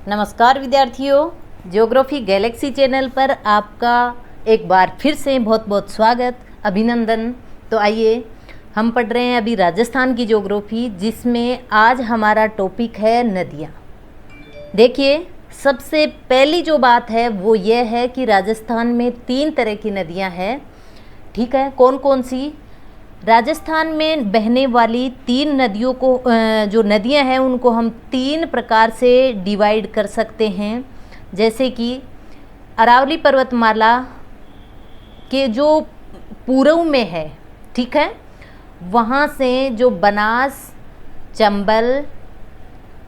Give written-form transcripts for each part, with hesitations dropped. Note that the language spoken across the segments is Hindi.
नमस्कार विद्यार्थियों, ज्योग्राफी गैलेक्सी चैनल पर आपका एक बार फिर से बहुत बहुत स्वागत, अभिनंदन। तो आइए हम पढ़ रहे हैं अभी राजस्थान की ज्योग्राफी, जिसमें आज हमारा टॉपिक है नदियाँ। देखिए, सबसे पहली जो बात है वो ये है कि राजस्थान में 3 तरह की नदियाँ हैं। ठीक है, कौन कौन सी? राजस्थान में बहने वाली 3 नदियों को जो नदियां हैं उनको हम 3 प्रकार से डिवाइड कर सकते हैं। जैसे कि अरावली पर्वतमाला के जो पूर्व में है, ठीक है, वहाँ से जो बनास, चंबल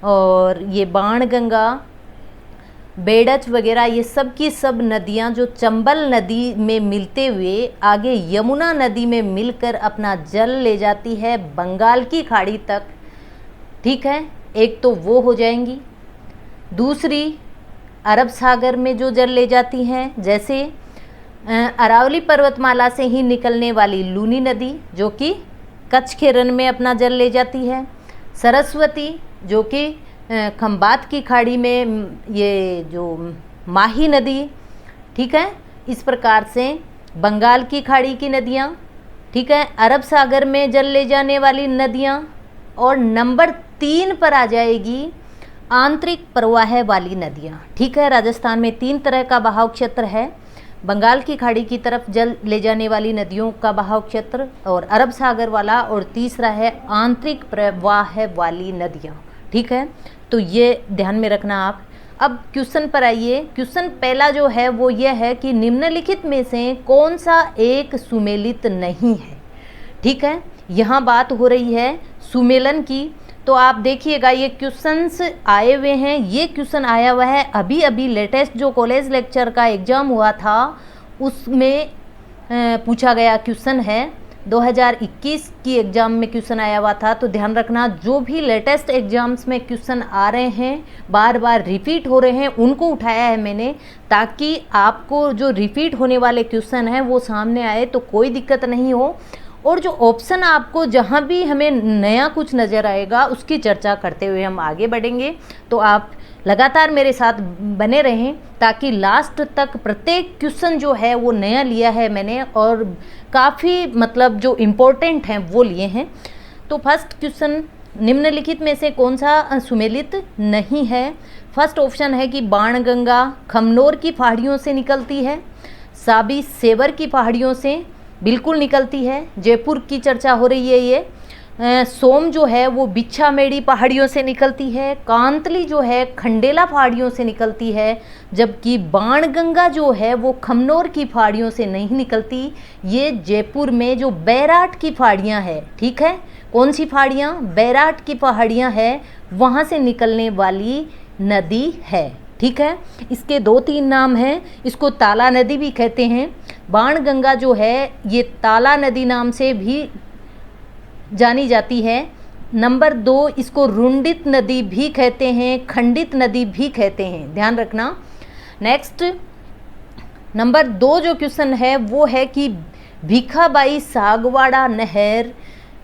और ये बाणगंगा, बेडच वगैरह, ये सब की सब नदियाँ जो चंबल नदी में मिलते हुए आगे यमुना नदी में मिलकर अपना जल ले जाती है बंगाल की खाड़ी तक। ठीक है, एक तो वो हो जाएंगी। दूसरी अरब सागर में जो जल ले जाती हैं, जैसे अरावली पर्वतमाला से ही निकलने वाली लूनी नदी जो कि कच्छ के रण में अपना जल ले जाती है। सरस्वती जो कि खंबात की खाड़ी में ये जो माही नदी, ठीक है, इस प्रकार से बंगाल की खाड़ी की नदियाँ, ठीक है, अरब सागर में जल ले जाने वाली नदियाँ। और नंबर 3 पर आ जाएगी आंतरिक प्रवाह वाली नदियाँ। ठीक है, राजस्थान में 3 तरह का बहाव क्षेत्र है। बंगाल की खाड़ी की तरफ जल ले जाने वाली नदियों का बहाव क्षेत्र और अरब सागर वाला, और तीसरा है आंतरिक प्रवाह वाली नदियाँ। ठीक है, तो ये ध्यान में रखना आप। अब क्वेश्चन पर आइए। क्वेश्चन पहला जो है वो ये है कि निम्नलिखित में से कौन सा एक सुमेलित नहीं है। ठीक है, यहाँ बात हो रही है सुमेलन की। तो आप देखिएगा, ये क्वेश्चंस आए हुए हैं। ये क्वेश्चन आया हुआ है अभी अभी लेटेस्ट जो कॉलेज लेक्चर का एग्ज़ाम हुआ था उसमें पूछा गया क्वेश्चन है। 2021 की एग्ज़ाम में क्वेश्चन आया हुआ था। तो ध्यान रखना, जो भी लेटेस्ट एग्ज़ाम्स में क्वेश्चन आ रहे हैं, बार बार रिपीट हो रहे हैं, उनको उठाया है मैंने, ताकि आपको जो रिपीट होने वाले क्वेश्चन हैं वो सामने आए तो कोई दिक्कत नहीं हो। और जो ऑप्शन आपको जहाँ भी हमें नया कुछ नज़र आएगा उसकी चर्चा करते हुए हम आगे बढ़ेंगे। तो आप लगातार मेरे साथ बने रहें, ताकि लास्ट तक प्रत्येक क्वेश्चन जो है वो नया लिया है मैंने, और काफ़ी मतलब जो इम्पोर्टेंट हैं वो लिए हैं। तो फर्स्ट क्वेश्चन, निम्नलिखित में से कौन सा सुमेलित नहीं है? फर्स्ट ऑप्शन है कि बाणगंगा खमनोर की पहाड़ियों से निकलती है। साबी सेवर की पहाड़ियों से बिल्कुल निकलती है, जयपुर की चर्चा हो रही है ये। सोम जो है वो बिच्छामेड़ी पहाड़ियों से निकलती है। कांतली जो है खंडेला पहाड़ियों से निकलती है, जबकि बाणगंगा जो है वो खमनोर की पहाड़ियों से नहीं निकलती। ये जयपुर में जो बैराट की पहाड़ियाँ हैं, ठीक है, कौन सी पहाड़ियाँ? बैराट की पहाड़ियाँ हैं, वहाँ से निकलने वाली नदी है। ठीक है, इसके 2-3 नाम हैं। इसको ताला नदी भी कहते हैं। बाणगंगा जो है ये ताला नदी नाम से भी जानी जाती है। नंबर 2, इसको रुंडित नदी भी कहते हैं, खंडित नदी भी कहते हैं, ध्यान रखना। नेक्स्ट नंबर 2 जो क्वेश्चन है वो है कि भीखाबाई सागवाड़ा नहर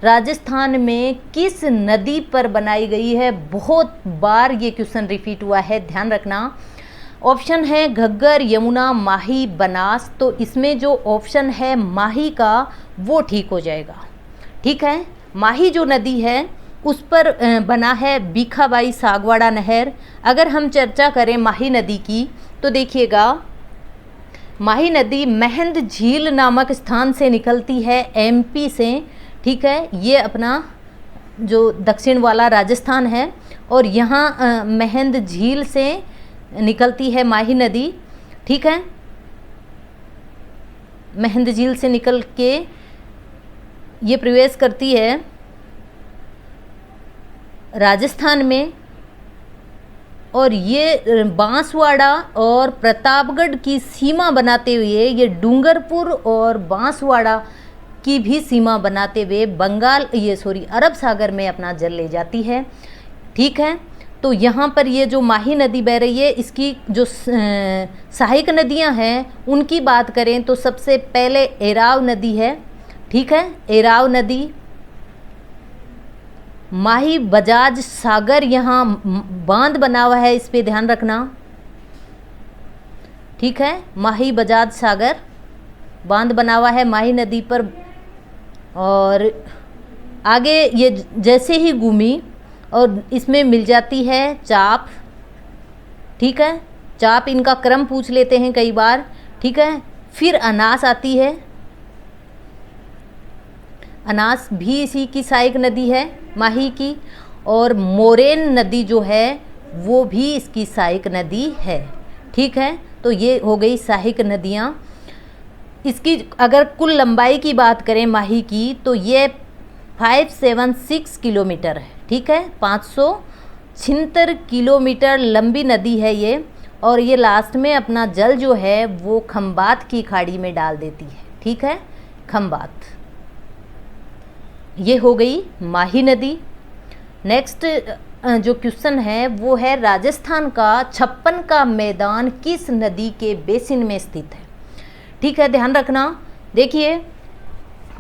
राजस्थान में किस नदी पर बनाई गई है? बहुत बार ये क्वेश्चन रिपीट हुआ है, ध्यान रखना। ऑप्शन है घग्गर, यमुना, माही, बनास। तो इसमें जो ऑप्शन है माही का वो ठीक हो जाएगा। ठीक है, माही जो नदी है उस पर बना है भीखाबाई सागवाड़ा नहर। अगर हम चर्चा करें माही नदी की तो देखिएगा, माही नदी महंद झील नामक स्थान से निकलती है, एमपी से। ठीक है, ये अपना जो दक्षिण वाला राजस्थान है, और यहाँ महंद झील से निकलती है माही नदी। ठीक है, महंद झील से निकल के ये प्रवेश करती है राजस्थान में, और ये बांसवाड़ा और प्रतापगढ़ की सीमा बनाते हुए ये डूंगरपुर और बांसवाड़ा की भी सीमा बनाते हुए अरब सागर में अपना जल ले जाती है। ठीक है, तो यहाँ पर ये जो माही नदी बह रही है, इसकी जो सहायक नदियाँ हैं उनकी बात करें तो सबसे पहले एराव नदी है। ठीक है, एराव नदी, माही बजाज सागर यहाँ बांध बना हुआ है, इस पे ध्यान रखना। ठीक है, माही बजाज सागर बांध बना हुआ है माही नदी पर। और आगे ये जैसे ही घूमी और इसमें मिल जाती है चाप। ठीक है, चाप इनका क्रम पूछ लेते हैं कई बार। ठीक है, फिर अनास आती है, अनास भी इसी की सहायक नदी है माही की। और मोरेन नदी जो है वो भी इसकी सहायक नदी है। ठीक है, तो ये हो गई सहायक नदियाँ। इसकी अगर कुल लंबाई की बात करें माही की, तो ये 576 किलोमीटर है। ठीक है, 576 किलोमीटर लंबी नदी है ये। और ये लास्ट में अपना जल जो है वो खंबात की खाड़ी में डाल देती है। ठीक है, खंबात, ये हो गई माही नदी। नेक्स्ट जो क्वेश्चन है वो है राजस्थान का छप्पन का मैदान किस नदी के बेसिन में स्थित है। ठीक है, ध्यान रखना। देखिए,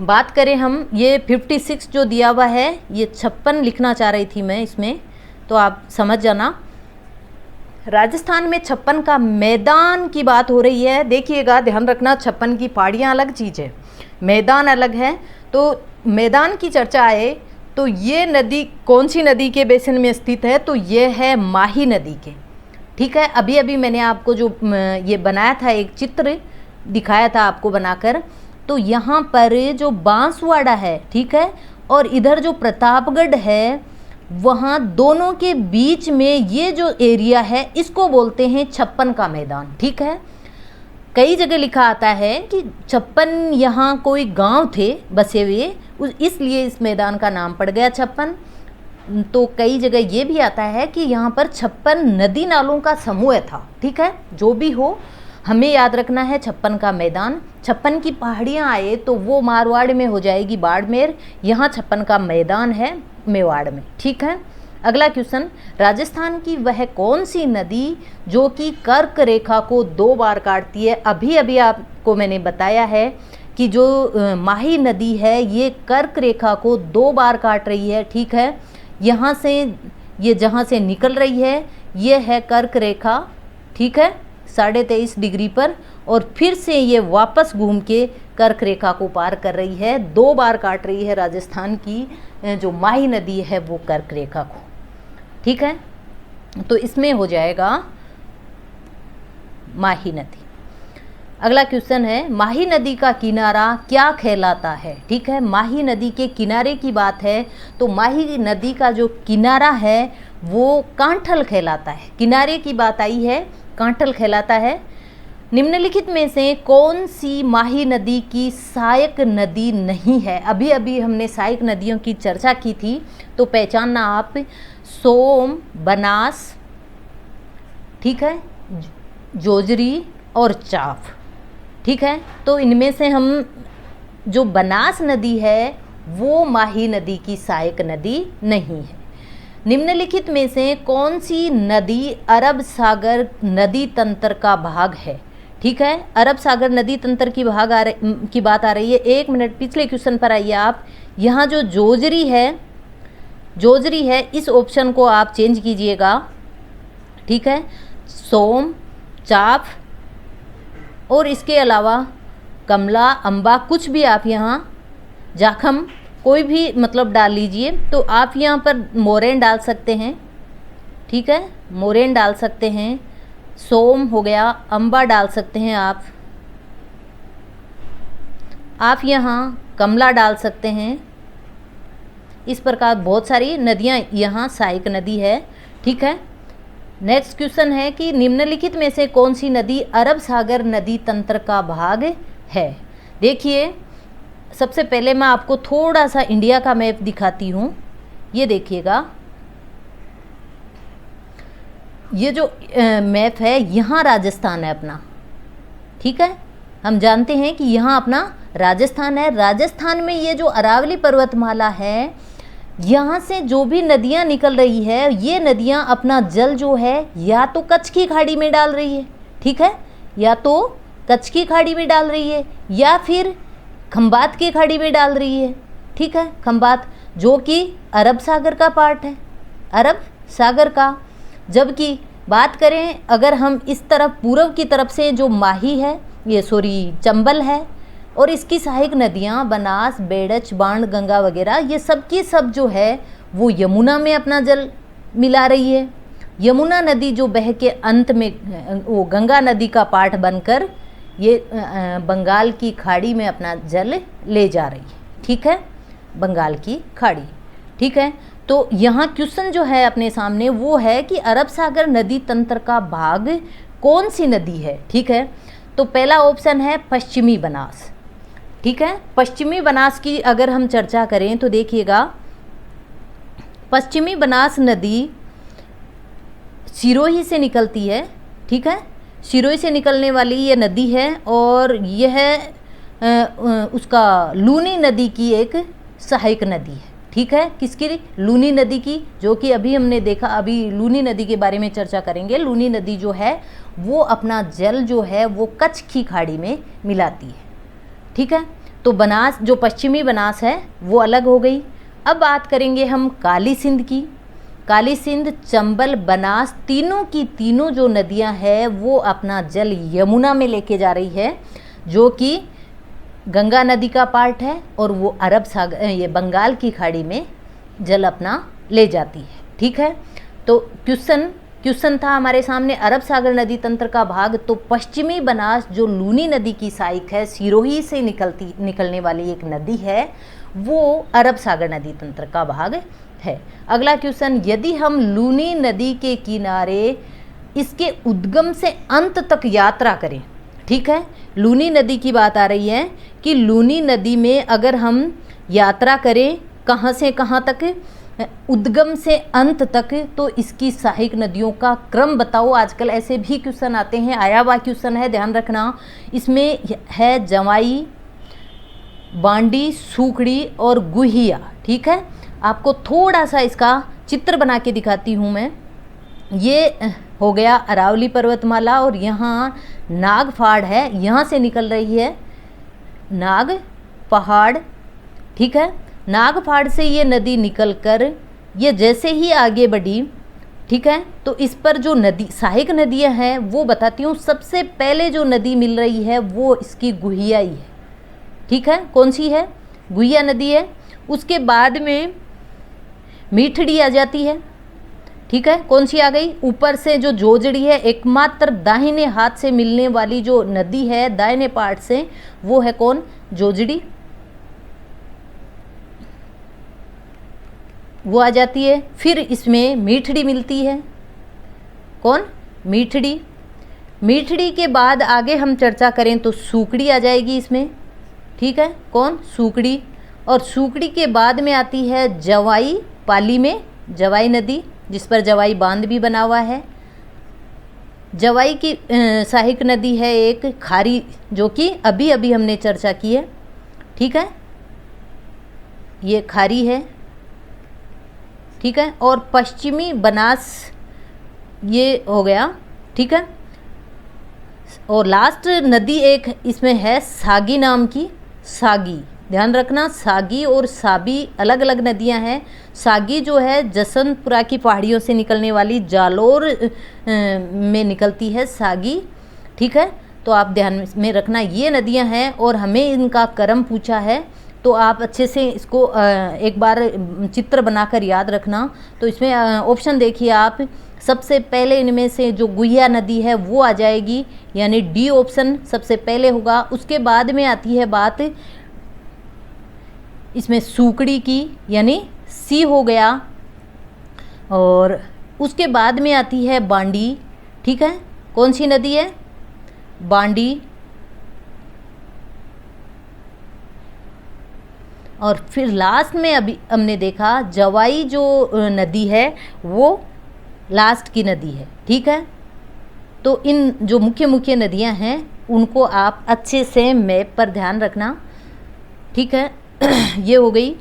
बात करें हम, ये 56 जो दिया हुआ है, ये 56 लिखना चाह रही थी मैं इसमें, तो आप समझ जाना। राजस्थान में 56 का मैदान की बात हो रही है। देखिएगा, ध्यान रखना, 56 की पहाड़ियाँ अलग चीज़ है, मैदान अलग है। तो मैदान की चर्चा आए तो ये नदी कौन सी नदी के बेसिन में स्थित है, तो ये है माही नदी के। ठीक है, अभी अभी मैंने आपको जो ये बनाया था, एक चित्र दिखाया था आपको बनाकर, तो यहाँ पर जो बांसवाड़ा है, ठीक है, और इधर जो प्रतापगढ़ है, वहाँ दोनों के बीच में ये जो एरिया है इसको बोलते हैं 56 का मैदान। ठीक है, कई जगह लिखा आता है कि 56 यहाँ कोई गांव थे बसे हुए, इसलिए इस मैदान का नाम पड़ गया 56। तो कई जगह ये भी आता है कि यहाँ पर 56 नदी नालों का समूह था। ठीक है, जो भी हो, हमें याद रखना है 56 का मैदान। 56 की पहाड़ियाँ आए तो वो मारवाड़ में हो जाएगी बाड़मेर, यहाँ 56 का मैदान है मेवाड़ में। ठीक है, अगला क्वेश्चन, राजस्थान की वह कौन सी नदी जो कि कर्क रेखा को 2 बार काटती है। अभी अभी आपको मैंने बताया है कि जो माही नदी है ये कर्क रेखा को 2 बार काट रही है। ठीक है, यहाँ से ये जहाँ से निकल रही है ये है कर्क रेखा। ठीक है, 23.5 डिग्री पर, और फिर से ये वापस घूम के कर्क रेखा को पार कर रही है। 2 बार काट रही है राजस्थान की जो माही नदी है वो कर्क रेखा को। ठीक है, तो इसमें हो जाएगा माही नदी। अगला क्वेश्चन है, माही नदी का किनारा क्या कहलाता है। ठीक है, माही नदी के किनारे की बात है तो माही नदी का जो किनारा है वो कांठल कहलाता है। किनारे की बात आई है, कांठल कहलाता है। निम्नलिखित में से कौन सी माही नदी की सहायक नदी नहीं है। अभी अभी हमने सहायक नदियों की चर्चा की थी, तो पहचानना आप, सोम, बनास, ठीक है, जोजरी और चाफ। ठीक है, तो इनमें से हम जो बनास नदी है वो माही नदी की सहायक नदी नहीं है। निम्नलिखित में से कौन सी नदी अरब सागर नदी तंत्र का भाग है। ठीक है, अरब सागर नदी तंत्र की बात आ रही है। 1 मिनट पिछले क्वेश्चन पर आइए आप। यहाँ जो जोजरी है इस ऑप्शन को आप चेंज कीजिएगा। ठीक है, सोम, चाफ और इसके अलावा कमला, अम्बा, कुछ भी आप यहाँ, जाखम, कोई भी मतलब डाल लीजिए। तो आप यहाँ पर मोरेन डाल सकते हैं। ठीक है, मोरेन डाल सकते हैं, सोम हो गया, अम्बा डाल सकते हैं आप यहाँ कमला डाल सकते हैं। इस प्रकार बहुत सारी नदियाँ यहाँ सहायक नदी है। ठीक है, नेक्स्ट क्वेश्चन है कि निम्नलिखित में से कौन सी नदी अरब सागर नदी तंत्र का भाग है। देखिए, सबसे पहले मैं आपको थोड़ा सा इंडिया का मैप दिखाती हूँ। ये देखिएगा, ये जो मैप है, यहाँ राजस्थान है अपना। ठीक है, हम जानते हैं कि यहाँ अपना राजस्थान है। राजस्थान में ये जो अरावली पर्वतमाला है, यहाँ से जो भी नदियाँ निकल रही है, ये नदियाँ अपना जल जो है या तो कच्छ की खाड़ी में डाल रही है। ठीक है, या तो कच्छ की खाड़ी में डाल रही है या फिर खंबात की खाड़ी में डाल रही है। ठीक है, खंबात, जो कि अरब सागर का पार्ट है, अरब सागर का। जबकि बात करें अगर हम इस तरफ पूर्व की तरफ से जो माही है, ये चंबल है, और इसकी सहायक नदियाँ बनास, बेड़च, बाण गंगा वगैरह, ये सब की सब जो है वो यमुना में अपना जल मिला रही है। यमुना नदी जो बह के अंत में वो गंगा नदी का पार्ट बनकर ये बंगाल की खाड़ी में अपना जल ले जा रही है, ठीक है, बंगाल की खाड़ी, ठीक है। तो यहाँ क्वेश्चन जो है अपने सामने वो है कि अरब सागर नदी तंत्र का भाग कौन सी नदी है, ठीक है। तो पहला ऑप्शन है पश्चिमी बनास, ठीक है। पश्चिमी बनास की अगर हम चर्चा करें तो देखिएगा, पश्चिमी बनास नदी सिरोही से निकलती है, ठीक है, सिरोही से निकलने वाली ये नदी है, और यह उसका लूनी नदी की एक सहायक नदी है, ठीक है। किसकी? लूनी नदी की, जो कि अभी हमने देखा, अभी लूनी नदी के बारे में चर्चा करेंगे। लूनी नदी जो है वो अपना जल जो है वो कच्छ की खाड़ी में मिलाती है, ठीक है। तो बनास जो पश्चिमी बनास है वो अलग हो गई। अब बात करेंगे हम काली सिंध की। काली सिंध, चंबल, बनास, तीनों की तीनों जो नदियां हैं वो अपना जल यमुना में लेके जा रही है, जो कि गंगा नदी का पार्ट है, और वो अरब सागर ये बंगाल की खाड़ी में जल अपना ले जाती है, ठीक है। तो क्वेश्चन था हमारे सामने अरब सागर नदी तंत्र का भाग। तो पश्चिमी बनास जो लूनी नदी की सहायक है, सिरोही से निकलने वाली एक नदी है, वो अरब सागर नदी तंत्र का भाग है। अगला क्वेश्चन, यदि हम लूनी नदी के किनारे इसके उद्गम से अंत तक यात्रा करें, ठीक है, लूनी नदी की बात आ रही है कि लूनी नदी में अगर हम यात्रा करें कहाँ से कहाँ तक, उद्गम से अंत तक, तो इसकी सहायक नदियों का क्रम बताओ। आजकल ऐसे भी क्वेश्चन आते हैं, आया हुआ क्वेश्चन है, ध्यान रखना। इसमें है जवाई, बांडी, सूखड़ी और गुहिया, ठीक है। आपको थोड़ा सा इसका चित्र बना के दिखाती हूँ मैं। ये हो गया अरावली पर्वतमाला, और यहाँ नाग पहाड़ है, यहाँ से निकल रही है नाग पहाड़, ठीक है। नाग पहाड़ से ये नदी निकलकर ये जैसे ही आगे बढ़ी, ठीक है, तो इस पर जो नदी सहायक नदियाँ हैं वो बताती हूँ। सबसे पहले जो नदी मिल रही है वो इसकी गुहिया ही है, ठीक है। कौन सी है? गुहिया नदी है। उसके बाद में मीठड़ी आ जाती है, ठीक है। कौन सी आ गई? ऊपर से जो जोजड़ी है, एकमात्र दाहिने हाथ से मिलने वाली जो नदी है दाहिने पार्ट से, वो है कौन? जोजड़ी, वो आ जाती है। फिर इसमें मीठड़ी मिलती है, कौन? मीठड़ी। मीठड़ी के बाद आगे हम चर्चा करें तो सूखड़ी आ जाएगी इसमें, ठीक है, कौन? सूखड़ी। और सूखड़ी के बाद में आती है जवाई, पाली में जवाई नदी, जिस पर जवाई बांध भी बना हुआ है। जवाई की सहायक नदी है एक खारी, जो कि अभी अभी हमने चर्चा की है, ठीक है, ये खारी है, ठीक है। और पश्चिमी बनास ये हो गया, ठीक है। और लास्ट नदी एक इसमें है सागी नाम की, सागी, ध्यान रखना, सागी और साबी अलग अलग नदियां हैं। सागी जो है जसवंतपुरा की पहाड़ियों से निकलने वाली, जालोर में निकलती है सागी, ठीक है। तो आप ध्यान में रखना ये नदियां हैं, और हमें इनका क्रम पूछा है, तो आप अच्छे से इसको एक बार चित्र बनाकर याद रखना। तो इसमें ऑप्शन देखिए आप, सबसे पहले इनमें से जो गुहिया नदी है वो आ जाएगी, यानी डी ऑप्शन सबसे पहले होगा। उसके बाद में आती है बात इसमें सूखड़ी की, यानी सी हो गया। और उसके बाद में आती है बांडी, ठीक है। कौन सी नदी है? बांडी। और फिर लास्ट में अभी हमने देखा जवाई जो नदी है वो लास्ट की नदी है, ठीक है। तो इन जो मुख्य मुख्य नदियां हैं उनको आप अच्छे से मैप पर ध्यान रखना, ठीक है। ये हो गई,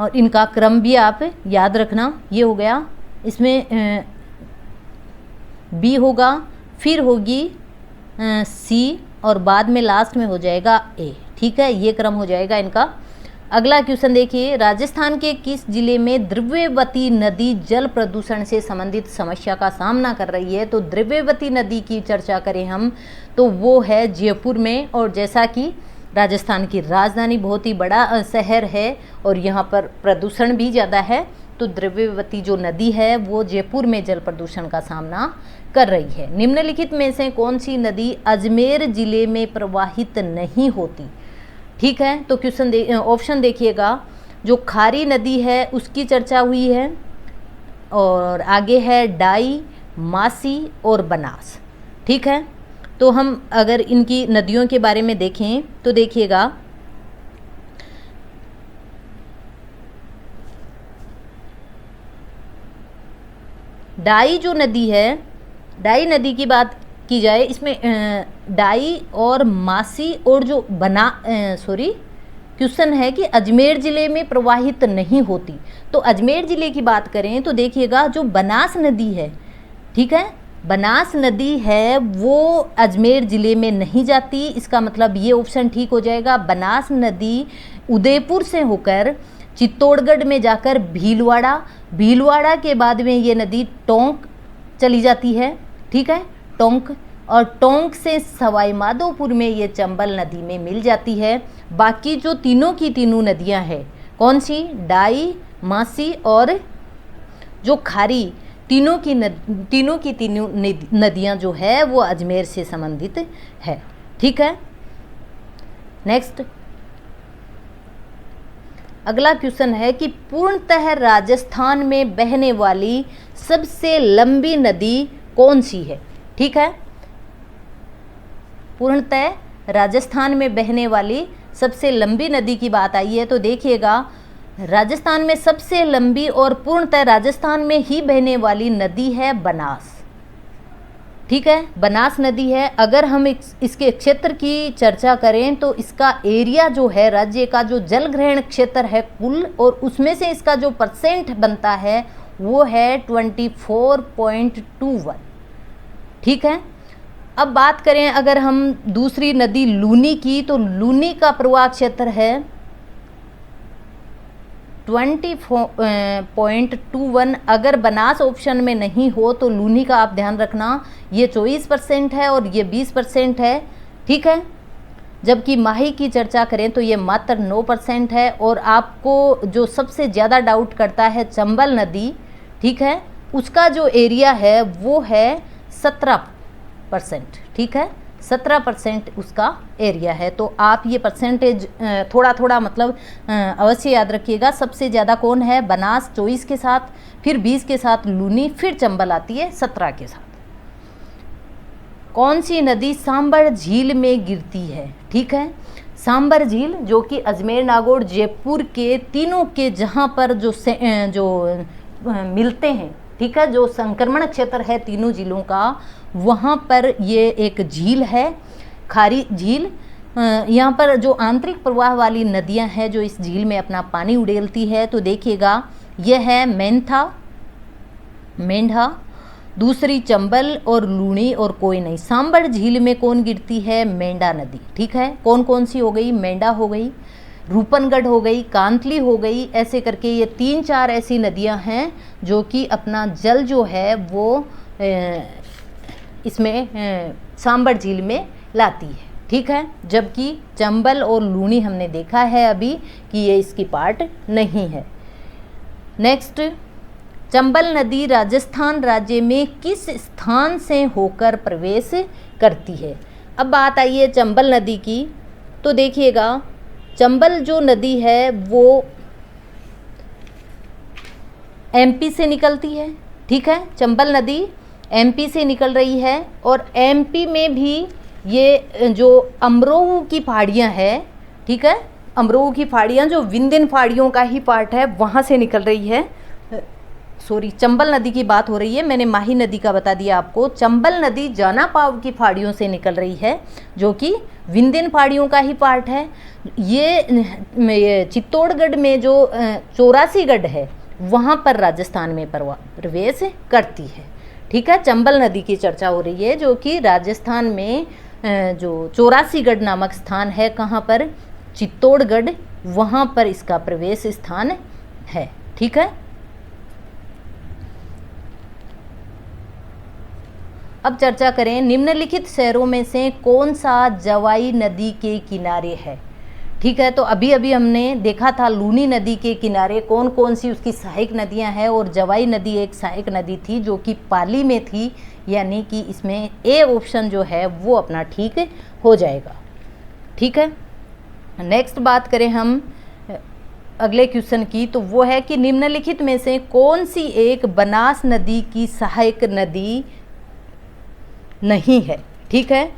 और इनका क्रम भी आप याद रखना। ये हो गया, इसमें बी होगा, फिर होगी सी, और बाद में लास्ट में हो जाएगा ए, ठीक है। ये क्रम हो जाएगा इनका। अगला क्वेश्चन देखिए, राजस्थान के किस जिले में द्रव्यवती नदी जल प्रदूषण से संबंधित समस्या का सामना कर रही है? तो द्रव्यवती नदी की चर्चा करें हम तो वो है जयपुर में, और जैसा कि राजस्थान की राजधानी बहुत ही बड़ा शहर है और यहाँ पर प्रदूषण भी ज़्यादा है, तो द्रव्यवती जो नदी है वो जयपुर में जल प्रदूषण का सामना कर रही है। निम्नलिखित में से कौन सी नदी अजमेर जिले में प्रवाहित नहीं होती? ठीक है, तो क्वेश्चन ऑप्शन देखिएगा, जो खारी नदी है उसकी चर्चा हुई है, और आगे है डाई, मासी और बनास। ठीक है, तो हम अगर इनकी नदियों के बारे में देखें तो देखिएगा, डाई जो नदी है, डाई नदी की बात की जाए, इसमें डाई और मासी और जो क्वेश्चन है कि अजमेर ज़िले में प्रवाहित नहीं होती। तो अजमेर ज़िले की बात करें तो देखिएगा, जो बनास नदी है, ठीक है, बनास नदी है वो अजमेर ज़िले में नहीं जाती। इसका मतलब ये ऑप्शन ठीक हो जाएगा। बनास नदी उदयपुर से होकर चित्तौड़गढ़ में जाकर भीलवाड़ा के बाद में ये नदी टोंक चली जाती है। ठीक है, टोंक, और टोंक से सवाई माधोपुर में ये चंबल नदी में मिल जाती है। बाकी जो तीनों की तीनों नदियां हैं, कौन सी? डाई, मासी और जो खारी, तीनों की तीनों नदियां जो है वो अजमेर से संबंधित है। ठीक है, नेक्स्ट अगला क्वेश्चन है कि पूर्णतः राजस्थान में बहने वाली सबसे लंबी नदी कौन सी है? ठीक है, पूर्णतः राजस्थान में बहने वाली सबसे लंबी नदी की बात आई है, तो देखिएगा, राजस्थान में सबसे लंबी और पूर्णतः राजस्थान में ही बहने वाली नदी है बनास। ठीक है, बनास नदी है। अगर हम इसके क्षेत्र की चर्चा करें तो इसका एरिया जो है, राज्य का जो जल ग्रहण क्षेत्र है कुल, और उसमें से इसका जो परसेंट बनता है वो है 24.21। ठीक है, अब बात करें अगर हम दूसरी नदी लूनी की, तो लूनी का प्रवाह क्षेत्र है 20.21। अगर बनास ऑप्शन में नहीं हो तो लूनी का आप ध्यान रखना, ये 24% है और ये 20% है। ठीक है, जबकि माही की चर्चा करें तो ये मात्र 9% है। और आपको जो सबसे ज़्यादा डाउट करता है चंबल नदी, ठीक है, उसका जो एरिया है वो है 17%। ठीक है, 17% उसका एरिया है। तो आप ये परसेंटेज थोड़ा थोड़ा मतलब अवश्य याद रखिएगा। सबसे ज़्यादा कौन है? बनास 24 के साथ, फिर 20 के साथ लूनी, फिर चंबल आती है 17 के साथ। कौन सी नदी सांबर झील में गिरती है? ठीक है, सांबर झील जो कि अजमेर, नागौर, जयपुर के तीनों के जहाँ पर जो मिलते हैं, ठीक है, जो संक्रमण क्षेत्र है तीनों जिलों का, वहाँ पर ये एक झील है, खारी झील। यहाँ पर जो आंतरिक प्रवाह वाली नदियाँ हैं जो इस झील में अपना पानी उड़ेलती है, तो देखिएगा, यह है मेंढा, दूसरी चंबल और लूणी और कोई नहीं। सांबर झील में कौन गिरती है? मेंढा नदी। ठीक है, कौन कौन सी हो गई? मेंढा हो गई, रूपनगढ़ हो गई, कांतली हो गई, ऐसे करके ये 3-4 ऐसी नदियां हैं जो कि अपना जल जो है वो इसमें सांबर झील में लाती है। ठीक है, जबकि चंबल और लूणी हमने देखा है अभी कि ये इसकी पार्ट नहीं है। नेक्स्ट, चंबल नदी राजस्थान राज्य में किस स्थान से होकर प्रवेश करती है? अब बात आई है चंबल नदी की, तो देखिएगा, चंबल जो नदी है वो एमपी से निकलती है। ठीक है, चंबल नदी एमपी से निकल रही है, और एमपी में भी ये जो अमरोह की पहाड़ियाँ हैं, ठीक है, अमरोह की पहाड़ियाँ जो विंध्यन पहाड़ियों का ही पार्ट है, वहाँ से निकल रही है। सॉरी, चंबल नदी की बात हो रही है, मैंने माही नदी का बता दिया आपको। चंबल नदी जानापाव की पहाड़ियों से निकल रही है, जो कि विंध्यन पहाड़ियों का ही पार्ट है। ये चित्तौड़गढ़ में जो 84गढ़ है, वहाँ पर राजस्थान में प्रवेश करती है। ठीक है, चंबल नदी की चर्चा हो रही है, जो कि राजस्थान में जो 84गढ़ नामक स्थान है, कहाँ पर? चित्तौड़गढ़ वहाँ पर इसका प्रवेश स्थान है। ठीक है, अब चर्चा करें, निम्नलिखित शहरों में से कौन सा जवाई नदी के किनारे है। ठीक है, तो अभी अभी हमने देखा था लूनी नदी के किनारे कौन कौन सी उसकी सहायक नदियां हैं, और जवाई नदी एक सहायक नदी थी जो कि पाली में थी, यानी कि इसमें ए ऑप्शन जो है वो अपना ठीक हो जाएगा। ठीक है, नेक्स्ट बात करें हम अगले क्वेश्चन की, तो वो है कि निम्नलिखित में से कौन सी एक बनास नदी की सहायक नदी नहीं है। ठीक है,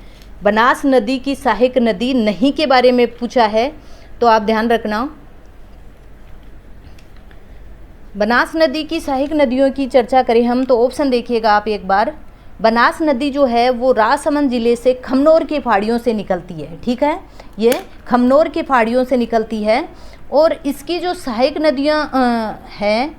बनास नदी की सहायक नदी नहीं के बारे में पूछा है, तो आप ध्यान रखना। बनास नदी की सहायक नदियों की चर्चा करें हम, तो ऑप्शन देखिएगा आप एक बार। बनास नदी जो है वो राजसमंद जिले से खमनोर की पहाड़ियों से निकलती है। ठीक है, ये खमनोर की पहाड़ियों से निकलती है, और इसकी जो सहायक नदियाँ हैं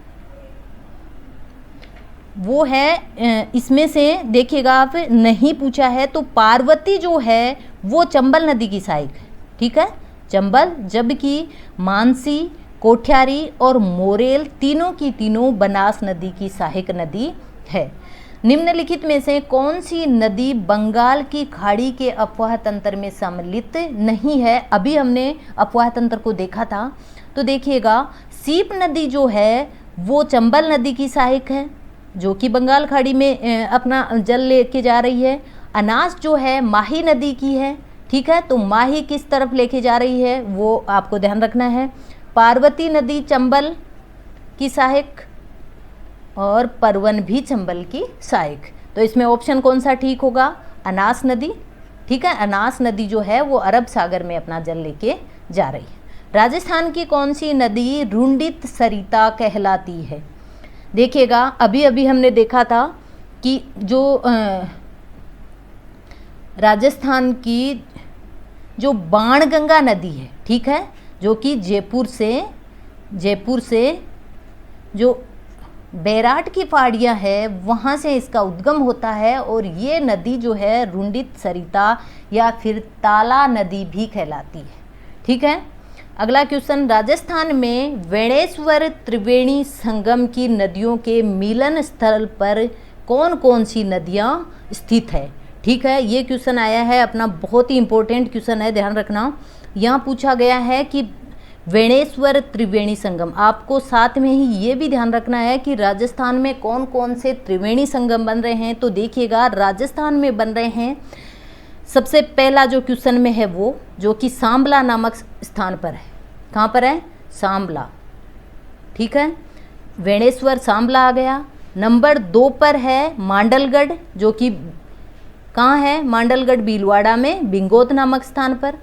वो है, इसमें से देखिएगा आप, नहीं पूछा है तो पार्वती जो है वो चंबल नदी की सहायक है। ठीक है, चंबल, जबकि मानसी, कोठियारी और मोरेल तीनों की तीनों बनास नदी की सहायक नदी है। निम्नलिखित में से कौन सी नदी बंगाल की खाड़ी के अपवाह तंत्र में सम्मिलित नहीं है। अभी हमने अपवाह तंत्र को देखा था, तो देखिएगा सीप नदी जो है वो चंबल नदी की सहायक है जो कि बंगाल खाड़ी में अपना जल लेके जा रही है। अनास जो है माही नदी की है। ठीक है, तो माही किस तरफ लेके जा रही है वो आपको ध्यान रखना है। पार्वती नदी चंबल की सहायक और परवन भी चंबल की सहायक, तो इसमें ऑप्शन कौन सा ठीक होगा, अनास नदी। ठीक है, अनास नदी जो है वो अरब सागर में अपना जल लेके जा रही है। राजस्थान की कौन सी नदी रुंडित सरिता कहलाती है। देखिएगा अभी अभी हमने देखा था कि जो राजस्थान की जो बाणगंगा नदी है, ठीक है, जो कि जयपुर से जो बैराट की पहाड़ियाँ है वहाँ से इसका उद्गम होता है, और ये नदी जो है रुंडित सरिता या फिर ताला नदी भी कहलाती है। ठीक है, अगला क्वेश्चन, राजस्थान में वेणेश्वर त्रिवेणी संगम की नदियों के मिलन स्थल पर कौन कौन सी नदियाँ स्थित है। ठीक है, ये क्वेश्चन आया है अपना, बहुत ही इंपॉर्टेंट क्वेश्चन है, ध्यान रखना। यहाँ पूछा गया है कि वेणेश्वर त्रिवेणी संगम, आपको साथ में ही ये भी ध्यान रखना है कि राजस्थान में कौन कौन से त्रिवेणी संगम बन रहे हैं। तो देखिएगा राजस्थान में बन रहे हैं, सबसे पहला जो क्वेश्चन में है वो जो कि सांबला नामक स्थान पर है। कहाँ पर है, सांबला। ठीक है, वेणेश्वर सांबला आ गया। नंबर 2 पर है मांडलगढ़, जो कि कहाँ है, मांडलगढ़ भीलवाड़ा में बिंगोत नामक स्थान पर।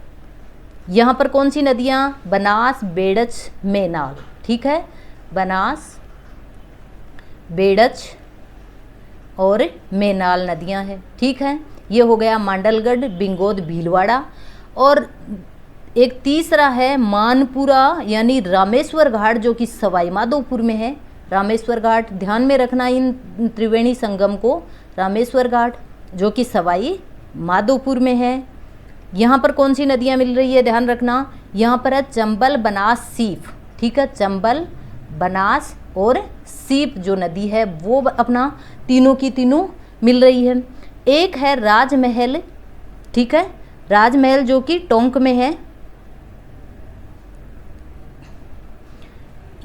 यहाँ पर कौन सी नदियाँ, बनास, बेड़च, मेनाल। ठीक है, बनास, बेड़च और मेनाल नदियाँ हैं। ठीक है, ये हो गया मांडलगढ़, बिंगोत, भीलवाड़ा। और एक तीसरा है मानपुरा यानी रामेश्वर घाट, जो कि सवाई माधोपुर में है। रामेश्वर घाट ध्यान में रखना इन त्रिवेणी संगम को, रामेश्वर घाट जो कि सवाई माधोपुर में है। यहाँ पर कौन सी नदियाँ मिल रही है, ध्यान रखना, यहाँ पर है चंबल, बनास, सीप। ठीक है, चंबल, बनास और सीप जो नदी है वो अपना तीनों की तीनों मिल रही है। एक है राजमहल। ठीक है, राजमहल जो कि टोंक में है।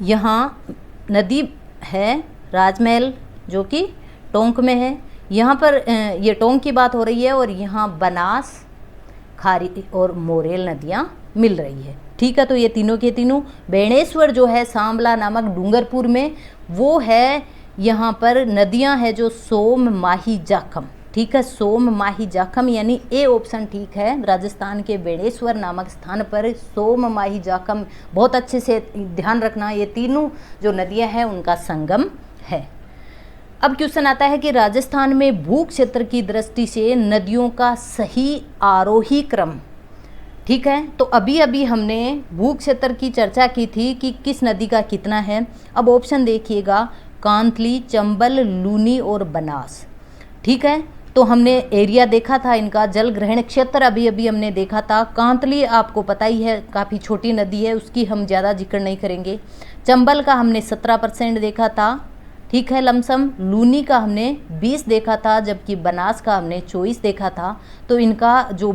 यहाँ नदी है राजमहल जो कि टोंक में है। यहाँ पर ये टोंक की बात हो रही है, और यहाँ बनास, खारी और मोरेल नदियाँ मिल रही है। ठीक है, तो ये तीनों के तीनों। बेणेश्वर जो है सांबला नामक डूंगरपुर में, वो है यहाँ पर नदियाँ है जो सोम, माही, जाखम। ठीक है, सोम, माही, जाखम, यानी ए ऑप्शन ठीक है। राजस्थान के बेणेश्वर नामक स्थान पर सोम, माही, जाखम, बहुत अच्छे से ध्यान रखना, ये तीनों जो नदियाँ हैं उनका संगम है। अब क्वेश्चन आता है कि राजस्थान में भू क्षेत्र की दृष्टि से नदियों का सही आरोही क्रम। ठीक है, तो अभी अभी हमने भू क्षेत्र की चर्चा की थी कि किस नदी का कितना है। अब ऑप्शन देखिएगा, कांतली, चंबल, लूनी और बनास। ठीक है, तो हमने एरिया देखा था इनका, जल ग्रहण क्षेत्र अभी अभी हमने देखा था। कांतली आपको पता ही है काफ़ी छोटी नदी है, उसकी हम ज़्यादा जिक्र नहीं करेंगे। चंबल का हमने 17% देखा था, ठीक है लमसम। लूनी का हमने 20 देखा था, जबकि बनास का हमने 24 देखा था। तो इनका जो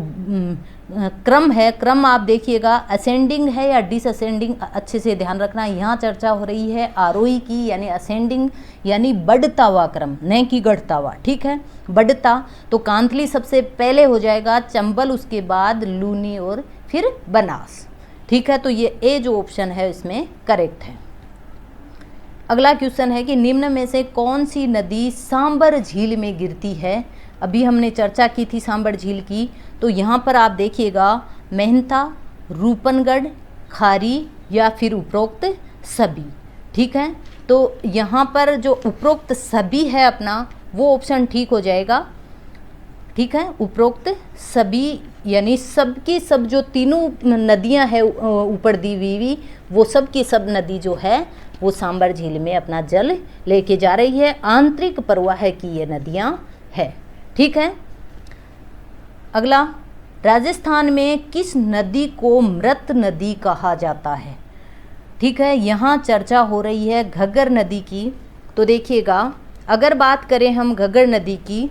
क्रम है, क्रम आप देखिएगा असेंडिंग है या डिसअसेंडिंग, अच्छे से ध्यान रखना। यहाँ चर्चा हो रही है आरोही की, यानी असेंडिंग यानी बढ़ता हुआ क्रम, न कि घटता हुआ, ठीक है, बढ़ता। तो कांतली सबसे पहले हो जाएगा, चंबल उसके बाद लूनी और फिर बनास, ठीक है। तो ये ए जो ऑप्शन है इसमें करेक्ट है। अगला क्वेश्चन है कि निम्न में से कौन सी नदी सांबर झील में गिरती है। अभी हमने चर्चा की थी सांबर झील की, तो यहाँ पर आप देखिएगा मेहनता, रूपनगढ़, खारी या फिर उपरोक्त सभी, ठीक है। तो यहाँ पर जो उपरोक्त सभी है अपना, वो ऑप्शन ठीक हो जाएगा, ठीक है। उपरोक्त सभी यानी सबकी सब जो तीनों नदियाँ हैं ऊपर दी हुई, वो सब की सब नदी जो है वो सांबर झील में अपना जल लेके जा रही है। आंतरिक प्रवाह की ये नदियाँ है, ठीक है। अगला, राजस्थान में किस नदी को मृत नदी कहा जाता है, ठीक है। यहाँ चर्चा हो रही है घग्गर नदी की। तो देखिएगा, अगर बात करें हम घग्गर नदी की,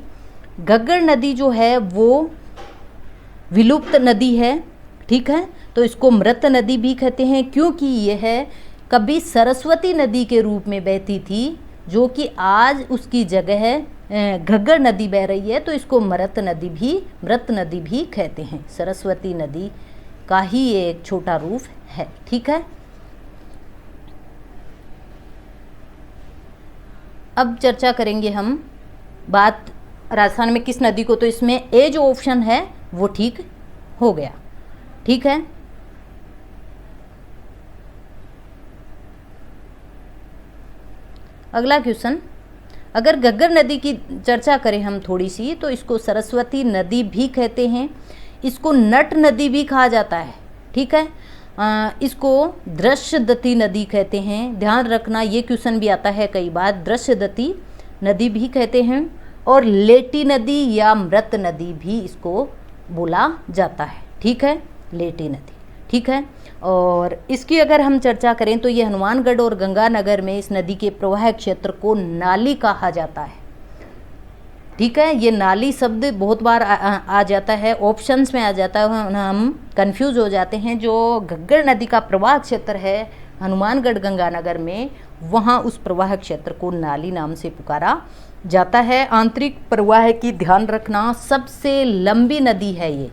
घग्गर नदी जो है वो विलुप्त नदी है, ठीक है। तो इसको मृत नदी भी कहते हैं, क्योंकि यह कभी सरस्वती नदी के रूप में बहती थी, जो कि आज उसकी जगह घग्गर नदी बह रही है। तो इसको मृत नदी भी कहते हैं। सरस्वती नदी का ही ये एक छोटा रूप है, ठीक है। अब चर्चा करेंगे हम बात राजस्थान में किस नदी को, तो इसमें ए जो ऑप्शन है वो ठीक हो गया, ठीक है। अगला क्वेश्चन, अगर घग्गर नदी की चर्चा करें हम थोड़ी सी, तो इसको सरस्वती नदी भी कहते हैं, इसको नट नदी भी कहा जाता है, ठीक है। इसको दृश्यदती नदी कहते हैं। ध्यान रखना, ये क्वेश्चन भी आता है कई बार, दृश्यदती नदी भी कहते हैं, और लेटी नदी या मृत नदी भी इसको बोला जाता है, ठीक है, लेटी नदी, ठीक है। और इसकी अगर हम चर्चा करें तो ये हनुमानगढ़ और गंगानगर में इस नदी के प्रवाह क्षेत्र को नाली कहा जाता है, ठीक है। ये नाली शब्द बहुत बार आ जाता है, ऑप्शंस में आ जाता है, हम कंफ्यूज हो जाते हैं। जो घग्गर नदी का प्रवाह क्षेत्र है हनुमानगढ़ गंगानगर में, वहाँ उस प्रवाह क्षेत्र को नाली नाम से पुकारा जाता है। आंतरिक प्रवाह की ध्यान रखना, सबसे लंबी नदी है ये,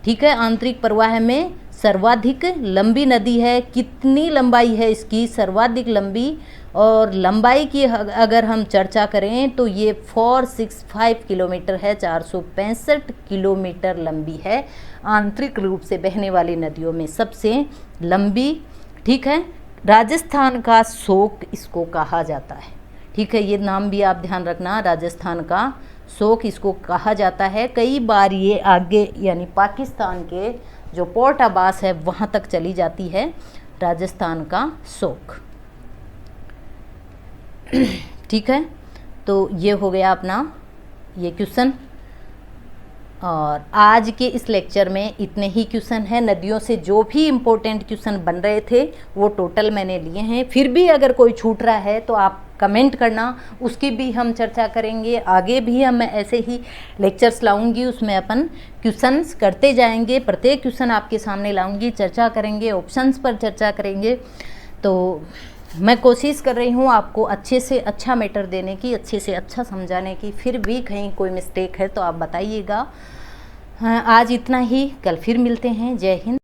ठीक है। आंतरिक प्रवाह में सर्वाधिक लंबी नदी है। कितनी लंबाई है इसकी, सर्वाधिक लंबी, और लंबाई की अगर हम चर्चा करें तो ये 465 किलोमीटर है, 465 किलोमीटर लंबी है। आंतरिक रूप से बहने वाली नदियों में सबसे लंबी, ठीक है। राजस्थान का शोक इसको कहा जाता है, ठीक है। ये नाम भी आप ध्यान रखना, राजस्थान का शोक इसको कहा जाता है। कई बार ये आगे यानी पाकिस्तान के जो पोर्ट अब्बास है वहाँ तक चली जाती है, राजस्थान का शोक, ठीक है। तो ये हो गया अपना ये क्वेश्चन, और आज के इस लेक्चर में इतने ही क्वेश्चन हैं। नदियों से जो भी इम्पोर्टेंट क्वेश्चन बन रहे थे वो टोटल मैंने लिए हैं। फिर भी अगर कोई छूट रहा है तो आप कमेंट करना, उसकी भी हम चर्चा करेंगे। आगे भी हम ऐसे ही लेक्चर्स लाऊंगी, उसमें अपन क्वेश्चंस करते जाएंगे, प्रत्येक क्वेश्चन आपके सामने लाऊंगी, चर्चा करेंगे, ऑप्शंस पर चर्चा करेंगे। तो मैं कोशिश कर रही हूँ आपको अच्छे से अच्छा मैटर देने की, अच्छे से अच्छा समझाने की। फिर भी कहीं कोई मिस्टेक है तो आप बताइएगा। आज इतना ही, कल फिर मिलते हैं। जय हिंद।